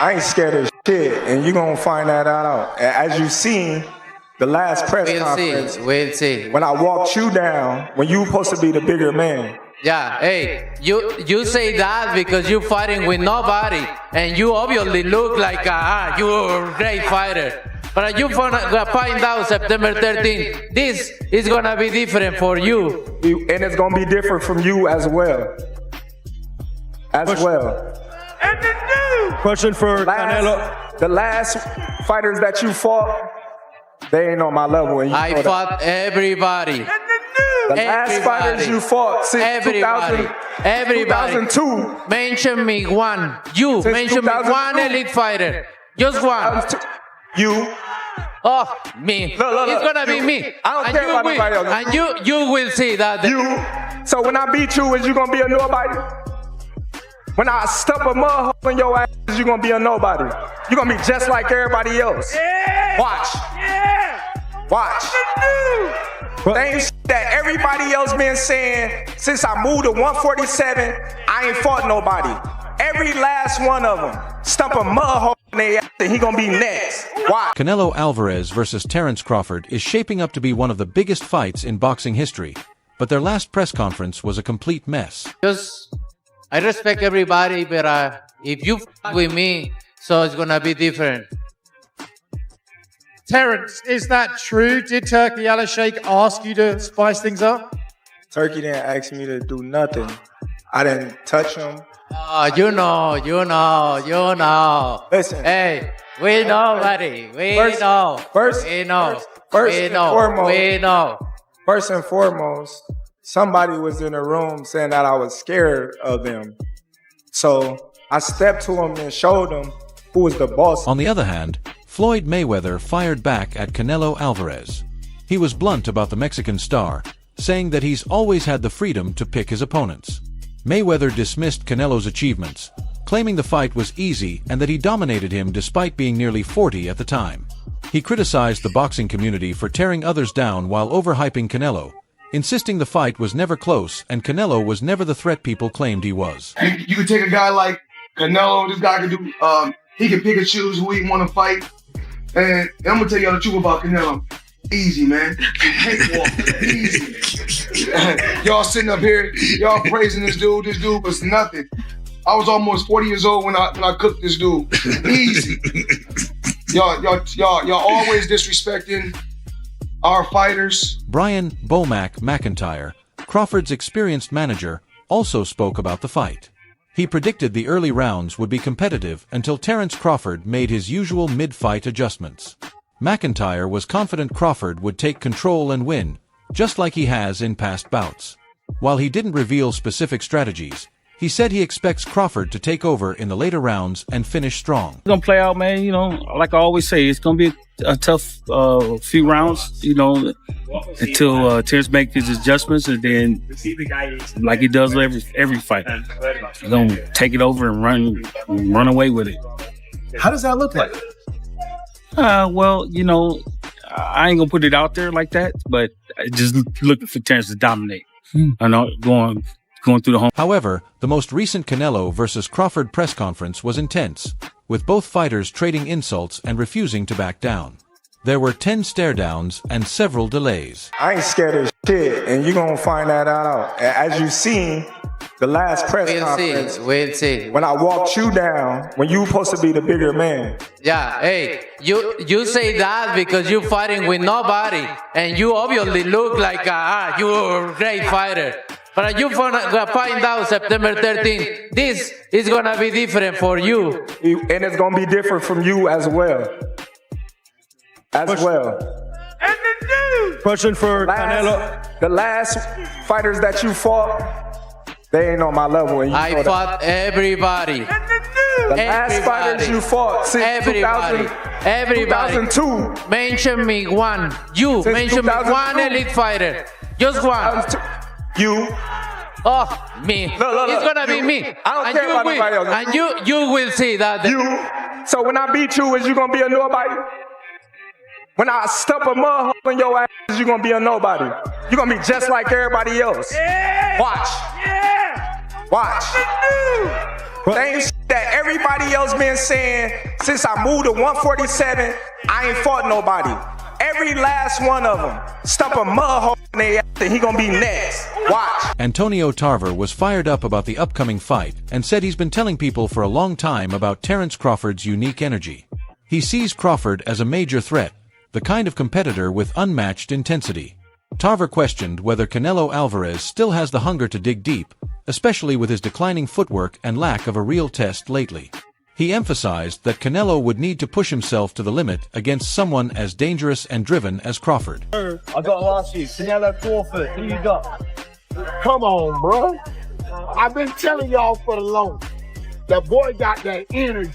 I ain't scared of shit, and you gonna find that out. As you seen, the last press conference, we'll see. when I walked you down, when you supposed to be the bigger man. Yeah, hey, you say that because you're fighting with nobody, and you obviously look like you're a great fighter. But you find out September 13th, this is gonna be different for you. And it's gonna be different from you as well. And the new question for Canelo. The last fighters that you fought, they ain't on my level. And I fought everybody. The last fighters you fought since 2002. Mention me one. You mention me one elite fighter. Just one. You. Oh, me. Look, it's gonna be me. I don't care about anybody else. And you will see that. You. So when I beat you, is you gonna be a nobody? When I stuff a mud hole in your ass, you gonna be a nobody. You gonna be just like everybody else. Yeah. Watch. Yeah. Watch. Same shit that everybody else been saying since I moved to 147. I ain't fought nobody. Every last one of them stump a mud hole in their ass, and he gonna be next. Watch. Canelo Alvarez versus Terence Crawford is shaping up to be one of the biggest fights in boxing history, but their last press conference was a complete mess. I respect everybody, but if you f with me, so it's gonna be different. Terence, is that true? Did Turkey Al-Sheikh ask you to spice things up? Turkey didn't ask me to do nothing. I didn't touch him. You know. Listen. Hey, we know, buddy. We know. First and foremost, somebody was in the room saying that I was scared of them. So I stepped to him and showed him who was the boss. On the other hand, Floyd Mayweather fired back at Canelo Alvarez. He was blunt about the Mexican star, saying that he's always had the freedom to pick his opponents. Mayweather dismissed Canelo's achievements, claiming the fight was easy and that he dominated him despite being nearly 40 at the time. He criticized the boxing community for tearing others down while overhyping Canelo, insisting the fight was never close and Canelo was never the threat people claimed he was. You could take a guy like Canelo, this guy could do, he can pick and choose who he want to fight. And I'm gonna tell y'all the truth about Canelo. Easy, man. Easy. Y'all sitting up here, y'all praising this dude. This dude was nothing. I was almost 40 years old when I cooked this dude. Easy. Y'all always disrespecting our fighters. Brian Bomac McIntyre, Crawford's experienced manager, also spoke about the fight. He predicted the early rounds would be competitive until Terence Crawford made his usual mid-fight adjustments. McIntyre was confident Crawford would take control and win, just like he has in past bouts. While he didn't reveal specific strategies, he said he expects Crawford to take over in the later rounds and finish strong. It's gonna play out, man. You know, like I always say, it's gonna be a tough few rounds. You know, until Terence makes his adjustments, and then, like he does every fight, he's gonna take it over and run away with it. How does that look like? Well, you know, I ain't gonna put it out there like that, but just looking for Terence to dominate. I know going through the home. However, the most recent Canelo versus Crawford press conference was intense, with both fighters trading insults and refusing to back down. There were 10 stare-downs and several delays. I ain't scared of shit, and you gonna find that out. As you seen, the last press conference, We'll see. when I walked you down, when you supposed to be the bigger man. Yeah, hey, you say that because you're fighting with nobody, and you obviously look like you're a great fighter. But you find out September 13th, this is gonna be different for you. And it's gonna be different from you as well. And the new question for Canelo. The last fighters that you fought, they ain't on my level. And I fought everybody. The last fighters you fought since 2002. Mention me one. You mention me one elite fighter. Just one. You. Oh, me. Look. It's gonna be me. I don't care about anybody else. And you will see that. So when I beat you, is you gonna be a nobody? When I stuff a mud hole in your ass, you gonna be a nobody. You gonna be just like everybody else. Yeah. Watch. Yeah. Watch. Same shit that everybody else been saying since I moved to 147. I ain't fought nobody. Every last one of them stump a mud hole in their ass and he gonna be next. Watch. Antonio Tarver was fired up about the upcoming fight and said he's been telling people for a long time about Terence Crawford's unique energy. He sees Crawford as a major threat, the kind of competitor with unmatched intensity. Tarver questioned whether Canelo Alvarez still has the hunger to dig deep, especially with his declining footwork and lack of a real test lately. He emphasized that Canelo would need to push himself to the limit against someone as dangerous and driven as Crawford. I gotta ask you, Canelo Crawford, who you got? Come on, bro. I've been telling y'all for the longest. That boy got that energy.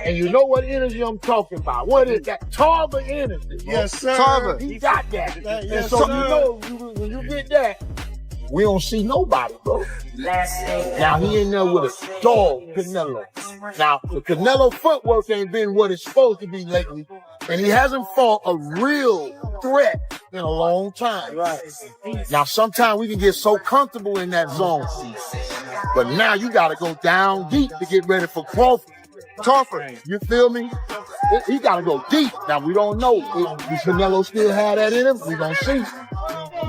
And you know what energy I'm talking about. What is that? Tarver energy. Bro. Yes, sir. Tarver. He got that. And so you know, when you get that, we don't see nobody, bro. Now he in there with a dog, Canelo. Now the Canelo footwork ain't been what it's supposed to be lately, and he hasn't fought a real threat in a long time. Right. Now sometimes we can get so comfortable in that zone, but now you got to go down deep to get ready for Crawford. You feel me? He got to go deep. Now we don't know if Canelo still have that in him. We gonna see.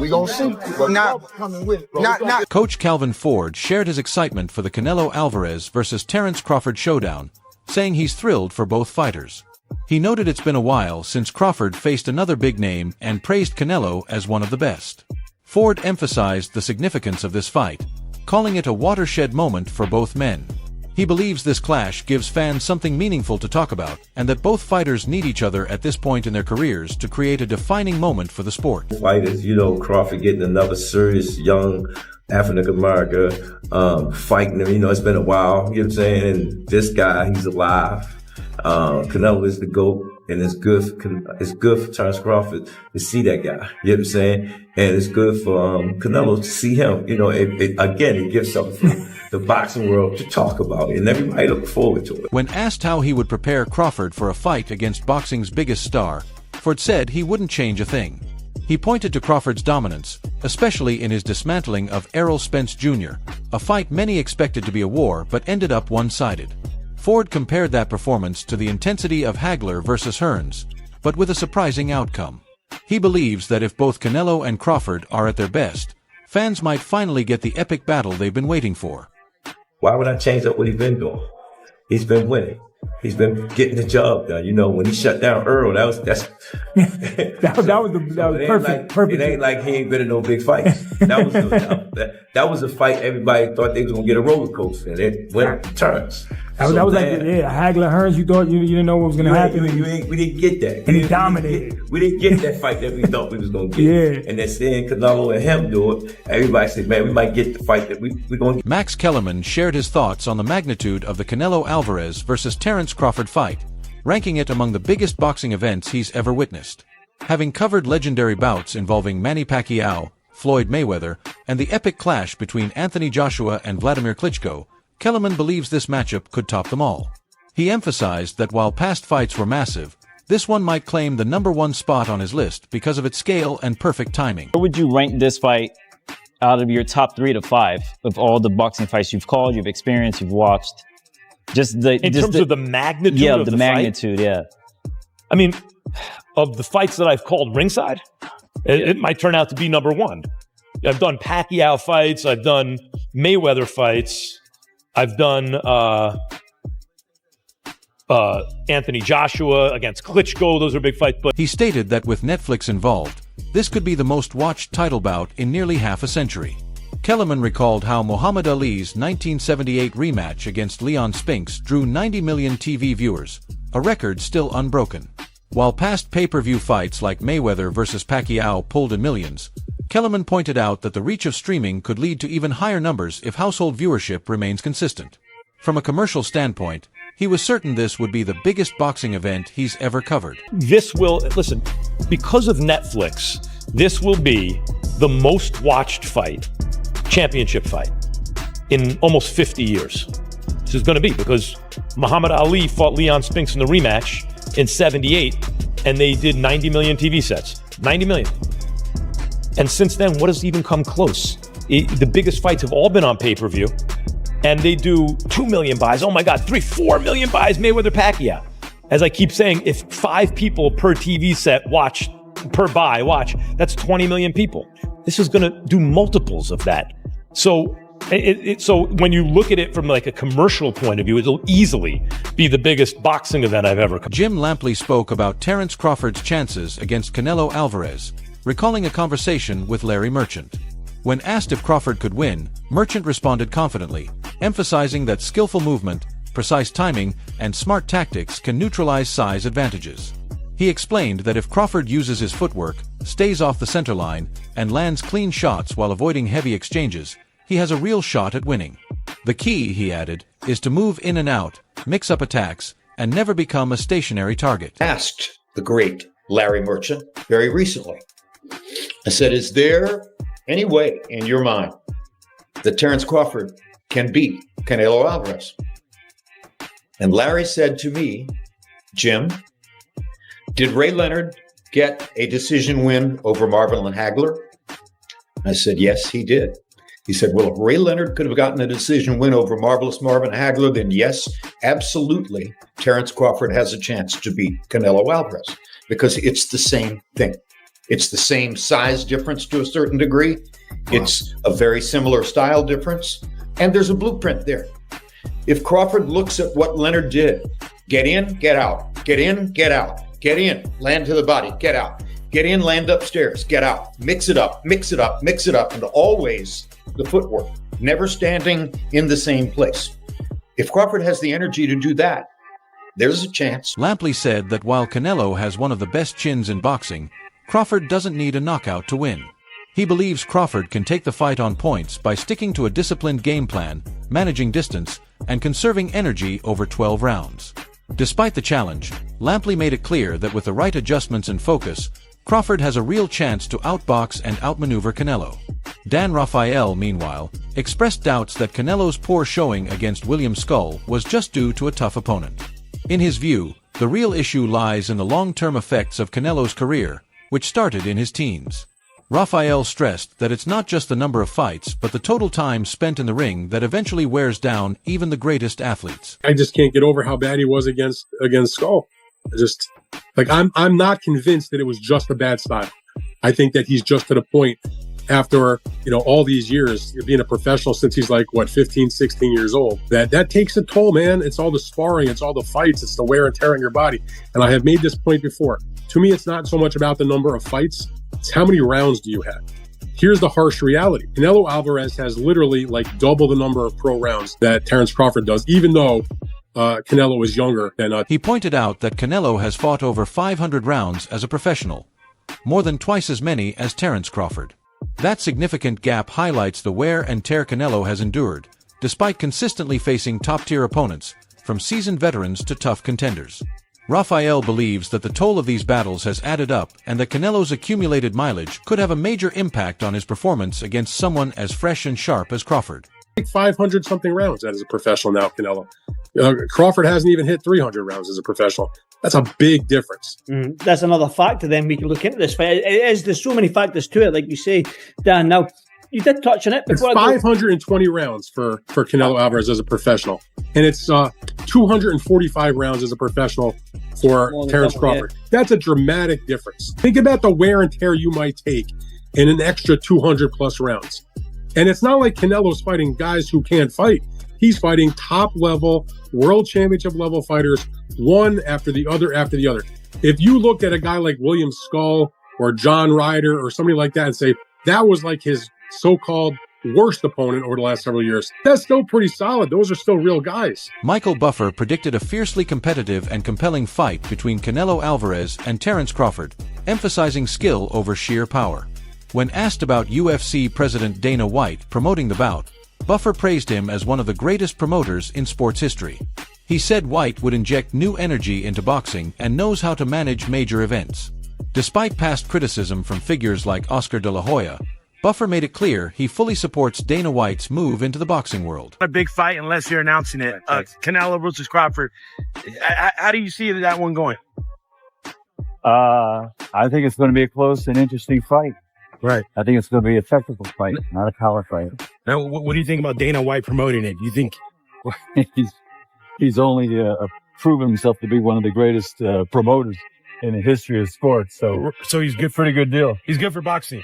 We gonna see. But coming with it, bro. Coach Calvin Ford shared his excitement for the Canelo Alvarez versus Terence Crawford showdown, saying he's thrilled for both fighters. He noted it's been a while since Crawford faced another big name and praised Canelo as one of the best. Ford emphasized the significance of this fight, calling it a watershed moment for both men. He believes this clash gives fans something meaningful to talk about, and that both fighters need each other at this point in their careers to create a defining moment for the sport. Fighters, you know, Crawford getting another serious young African-American fighting him. You know, it's been a while, you know what I'm saying? And this guy, he's alive. Canelo is the GOAT, and it's good for Terence Crawford to see that guy, you know what I'm saying? And it's good for Canelo to see him. You know, again, it gives something for the boxing world to talk about, and everybody look forward to it. When asked how he would prepare Crawford for a fight against boxing's biggest star, Ford said he wouldn't change a thing. He pointed to Crawford's dominance, especially in his dismantling of Errol Spence Jr., a fight many expected to be a war but ended up one-sided. Ford compared that performance to the intensity of Hagler versus Hearns, but with a surprising outcome. He believes that if both Canelo and Crawford are at their best, fans might finally get the epic battle they've been waiting for. Why would I change up what he's been doing? He's been winning. He's been getting the job done. You know, when he shut down Earl, that was perfect. It ain't like he ain't been in no big fights. That was a fight everybody thought they was gonna get a roller coaster, and it went turns. That was like Hagler Hearns. You thought you didn't know what was gonna happen. We didn't get that. And he dominated. We didn't get that fight that we thought we was gonna get. Yeah. And then seeing Canelo and him do it, everybody said, "Man, we might get the fight that we're gonna get." Max Kellerman shared his thoughts on the magnitude of the Canelo Alvarez versus Terence Crawford fight, ranking it among the biggest boxing events he's ever witnessed. Having covered legendary bouts involving Manny Pacquiao, Floyd Mayweather, and the epic clash between Anthony Joshua and Vladimir Klitschko, Kellerman believes this matchup could top them all. He emphasized that while past fights were massive, this one might claim the #1 spot on his list because of its scale and perfect timing. Where would you rank this fight out of your top 3 to 5 of all the boxing fights you've called, you've experienced, you've watched? In terms of the magnitude of the magnitude, fight? yeah. I mean, of the fights that I've called ringside, it might turn out to be #1. I've done Pacquiao fights, I've done Mayweather fights, I've done Anthony Joshua against Klitschko. Those are big fights. But he stated that with Netflix involved, this could be the most watched title bout in nearly half a century. Kellerman recalled how Muhammad Ali's 1978 rematch against Leon Spinks drew 90 million TV viewers, a record still unbroken. While past pay-per-view fights like Mayweather versus Pacquiao pulled in millions, Kellerman pointed out that the reach of streaming could lead to even higher numbers if household viewership remains consistent. From a commercial standpoint, he was certain this would be the biggest boxing event he's ever covered. This will, listen, because of Netflix, this will be the most watched fight, championship fight, in almost 50 years. This is going to be because Muhammad Ali fought Leon Spinks in the rematch in 78, and they did 90 million TV sets. 90 million. And since then, what has even come close? The biggest fights have all been on pay-per-view. and they do 2 million buys. Oh my God, 4 million buys, Mayweather Pacquiao. As I keep saying, if 5 people per TV set watch, that's 20 million people. This is going to do multiples of that. So so when you look at it from like a commercial point of view, it'll easily be the biggest boxing event I've ever covered. Jim Lampley spoke about Terence Crawford's chances against Canelo Alvarez, recalling a conversation with Larry Merchant. When asked if Crawford could win, Merchant responded confidently, emphasizing that skillful movement, precise timing, and smart tactics can neutralize size advantages. He explained that if Crawford uses his footwork, stays off the center line, and lands clean shots while avoiding heavy exchanges, he has a real shot at winning. The key, he added, is to move in and out, mix up attacks, and never become a stationary target. Asked the great Larry Merchant very recently. I said, is there any way in your mind that Terence Crawford can beat Canelo Alvarez? And Larry said to me, Jim, did Ray Leonard get a decision win over Marvin Hagler? I said, yes, he did. He said, well, if Ray Leonard could have gotten a decision win over Marvelous Marvin Hagler, then yes, absolutely, Terence Crawford has a chance to beat Canelo Alvarez because it's the same thing. It's the same size difference to a certain degree. It's a very similar style difference. And there's a blueprint there. If Crawford looks at what Leonard did, get in, get out, get in, get out, get in, land to the body, get out, get in, land upstairs, get out, mix it up, mix it up, mix it up, and always the footwork, never standing in the same place. If Crawford has the energy to do that, there's a chance. Lampley said that while Canelo has one of the best chins in boxing, Crawford doesn't need a knockout to win. He believes Crawford can take the fight on points by sticking to a disciplined game plan, managing distance, and conserving energy over 12 rounds. Despite the challenge, Lampley made it clear that with the right adjustments and focus, Crawford has a real chance to outbox and outmaneuver Canelo. Dan Rafael, meanwhile, expressed doubts that Canelo's poor showing against William Skull was just due to a tough opponent. In his view, the real issue lies in the long-term effects of Canelo's career, which started in his teens. Rafael stressed that it's not just the number of fights, but the total time spent in the ring that eventually wears down even the greatest athletes. I just can't get over how bad he was against Skull. I'm not convinced that it was just a bad style. I think that he's just to the point after, all these years being a professional since he's 15, 16 years old, that takes a toll, man. It's all the sparring, it's all the fights, it's the wear and tear on your body. And I have made this point before. To me, it's not so much about the number of fights, it's how many rounds do you have? Here's the harsh reality. Canelo Alvarez has literally double the number of pro rounds that Terence Crawford does, even though Canelo is younger than He pointed out that Canelo has fought over 500 rounds as a professional, more than twice as many as Terence Crawford. That significant gap highlights the wear and tear Canelo has endured, despite consistently facing top-tier opponents, from seasoned veterans to tough contenders. Rafael believes that the toll of these battles has added up and that Canelo's accumulated mileage could have a major impact on his performance against someone as fresh and sharp as Crawford. 500-something rounds as a professional now, Canelo. Crawford hasn't even hit 300 rounds as a professional. That's a big difference. That's another factor then we can look into this fight. There's so many factors to it, like you say, Dan. Now, you did touch on it. It's 520 rounds for Canelo Alvarez as a professional. And it's 245 rounds as a professional for Terence Crawford. Yeah. That's a dramatic difference. Think about the wear and tear you might take in an extra 200-plus rounds. And it's not like Canelo's fighting guys who can't fight. He's fighting top-level, world championship-level fighters, one after the other after the other. If you looked at a guy like William Skull or John Ryder or somebody like that and say, that was like his so-called worst opponent over the last several years, that's still pretty solid. Those are still real guys. Michael Buffer predicted a fiercely competitive and compelling fight between Canelo Alvarez and Terence Crawford, emphasizing skill over sheer power. When asked about UFC President Dana White promoting the bout, Buffer praised him as one of the greatest promoters in sports history. He said White would inject new energy into boxing and knows how to manage major events. Despite past criticism from figures like Oscar de la Hoya, Buffer made it clear he fully supports Dana White's move into the boxing world. A big fight unless you're announcing it. Canelo versus Crawford. How do you see that one going? I think it's going to be a close and interesting fight. Right. I think it's going to be a technical fight, not a collar fight. Now, what do you think about Dana White promoting it? Do you think he's only proven himself to be one of the greatest promoters in the history of sports? So he's good? Pretty good deal. He's good for boxing.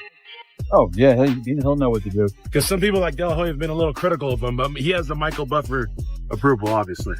Oh yeah, he'll know what to do. Because some people like De La Hoya have been a little critical of him, but he has the Michael Buffer approval, obviously.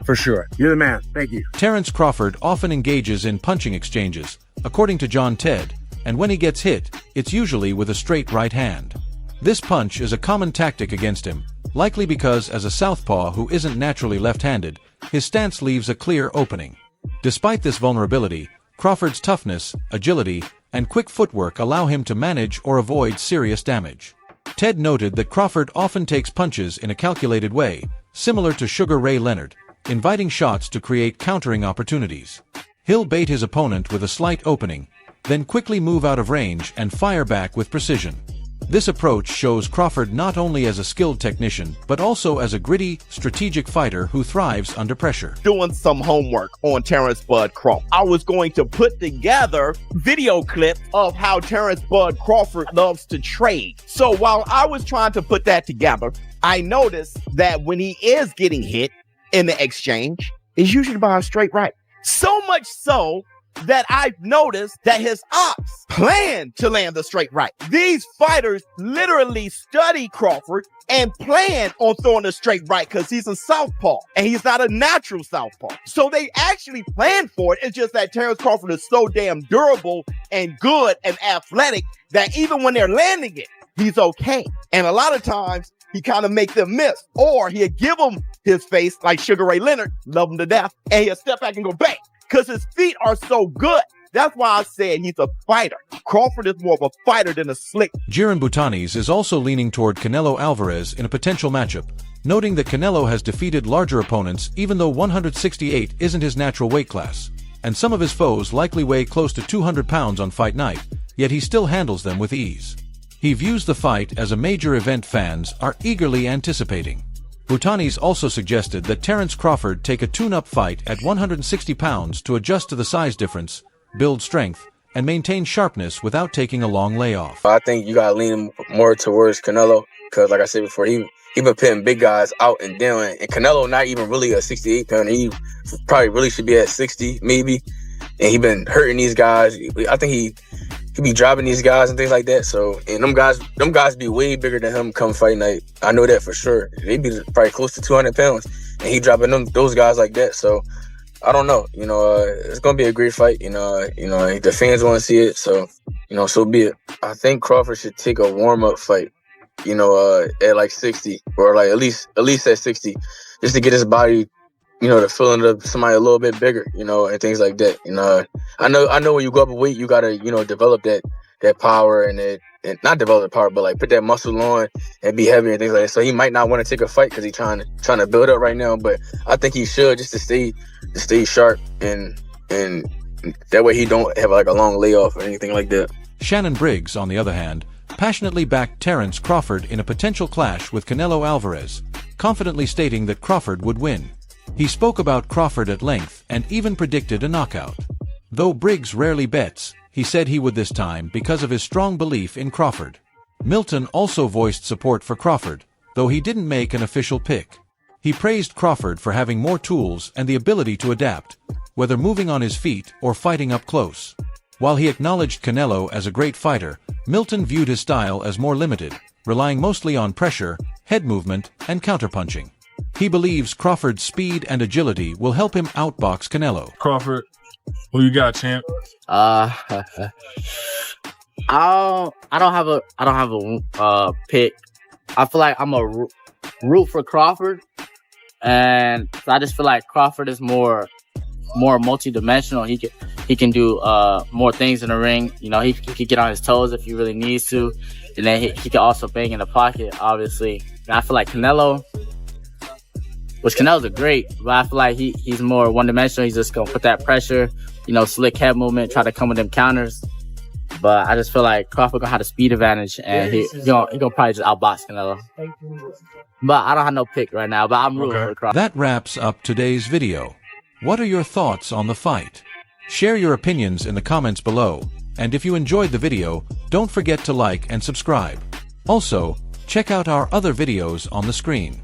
For sure. You're the man. Thank you. Terence Crawford often engages in punching exchanges, according to John Ted, and when he gets hit, it's usually with a straight right hand. This punch is a common tactic against him, likely because as a southpaw who isn't naturally left-handed, his stance leaves a clear opening. Despite this vulnerability, Crawford's toughness, agility, and quick footwork allow him to manage or avoid serious damage. Ted noted that Crawford often takes punches in a calculated way, similar to Sugar Ray Leonard, inviting shots to create countering opportunities. He'll bait his opponent with a slight opening, then quickly move out of range and fire back with precision. This approach shows Crawford not only as a skilled technician, but also as a gritty, strategic fighter who thrives under pressure. Doing some homework on Terence Bud Crawford, I was going to put together video clips of how Terence Bud Crawford loves to trade. So while I was trying to put that together, I noticed that when he is getting hit in the exchange, it's usually by a straight right. So much so that I've noticed that his ops plan to land the straight right. These fighters literally study Crawford and plan on throwing a straight right because he's a southpaw and he's not a natural southpaw. So they actually plan for it. It's just that Terence Crawford is so damn durable and good and athletic that even when they're landing it, he's okay. And a lot of times he kind of make them miss, or he'll give them his face like Sugar Ray Leonard, love him to death, and he'll step back and go bang. Because his feet are so good. That's why I said he's a fighter. Crawford is more of a fighter than a slick. Jiren Butanis is also leaning toward Canelo Alvarez in a potential matchup, noting that Canelo has defeated larger opponents even though 168 isn't his natural weight class, and some of his foes likely weigh close to 200 pounds on fight night, yet he still handles them with ease. He views the fight as a major event fans are eagerly anticipating. Butanis also suggested that Terence Crawford take a tune-up fight at 160 pounds to adjust to the size difference, build strength, and maintain sharpness without taking a long layoff. I think you gotta lean more towards Canelo because, like I said before, he been pitting big guys out and down, and Canelo not even really a 68 pounder. He probably really should be at 60 maybe, and he been hurting these guys. I think he be dropping these guys and things like that. So, and them guys be way bigger than him come fight night. I know that for sure. They be probably close to 200 pounds, and he dropping those guys like that. So, I don't know. It's gonna be a great fight. The fans want to see it. So, so be it. I think Crawford should take a warm up fight. At like 60 or like at least at 60, just to get his body, the feeling of somebody a little bit bigger, and things like that. I know when you go up a weight, you gotta, develop that power and not develop the power, but like put that muscle on and be heavy and things like that. So he might not want to take a fight because he's trying to build up right now. But I think he should just to stay sharp and that way he don't have like a long layoff or anything like that. Shannon Briggs, on the other hand, passionately backed Terence Crawford in a potential clash with Canelo Alvarez, confidently stating that Crawford would win. He spoke about Crawford at length and even predicted a knockout. Though Briggs rarely bets, he said he would this time because of his strong belief in Crawford. Milton also voiced support for Crawford, though he didn't make an official pick. He praised Crawford for having more tools and the ability to adapt, whether moving on his feet or fighting up close. While he acknowledged Canelo as a great fighter, Milton viewed his style as more limited, relying mostly on pressure, head movement, and counterpunching. He believes Crawford's speed and agility will help him outbox Canelo. Crawford, who you got, champ? I don't have a pick. I feel like I'm a root for Crawford, and I just feel like Crawford is more multi-dimensional. He can do more things in the ring. He could get on his toes if he really needs to, and then he can also bang in the pocket, obviously. And I feel like Canelo's a great, but I feel like he's more one-dimensional. He's just gonna put that pressure, slick head movement, try to come with them counters. But I just feel like Crawford gonna have the speed advantage, and he gonna probably just outbox Canelo. But I don't have no pick right now. But I'm rooting for Crawford. That wraps up today's video. What are your thoughts on the fight? Share your opinions in the comments below, And if you enjoyed the video, don't forget to like and subscribe. Also, check out our other videos on the screen.